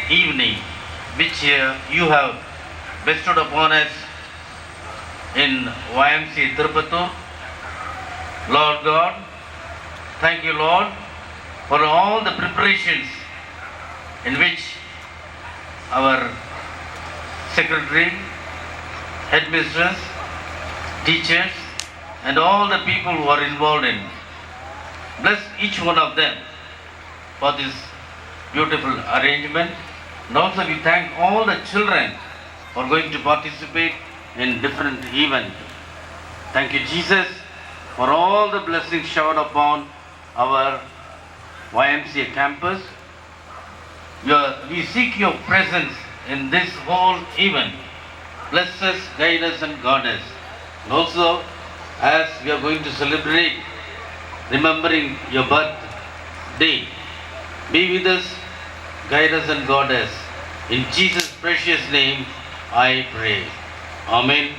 evening which you have bestowed upon us in YMCA Tirupattur. Lord God, thank you, Lord, for all the preparations in which our secretary, headmistress, teachers, and all the people who are involved in. Bless each one of them for this beautiful arrangement. And also we thank all the children for going to participate in different events. Thank you, Jesus, for all the blessings showered upon our YMCA campus. We seek your presence in this whole event. Bless us, guide us, and guard us. And also, as we are going to celebrate remembering your birthday, be with us, guide us, and guard us. In Jesus' precious name, I pray. Amen.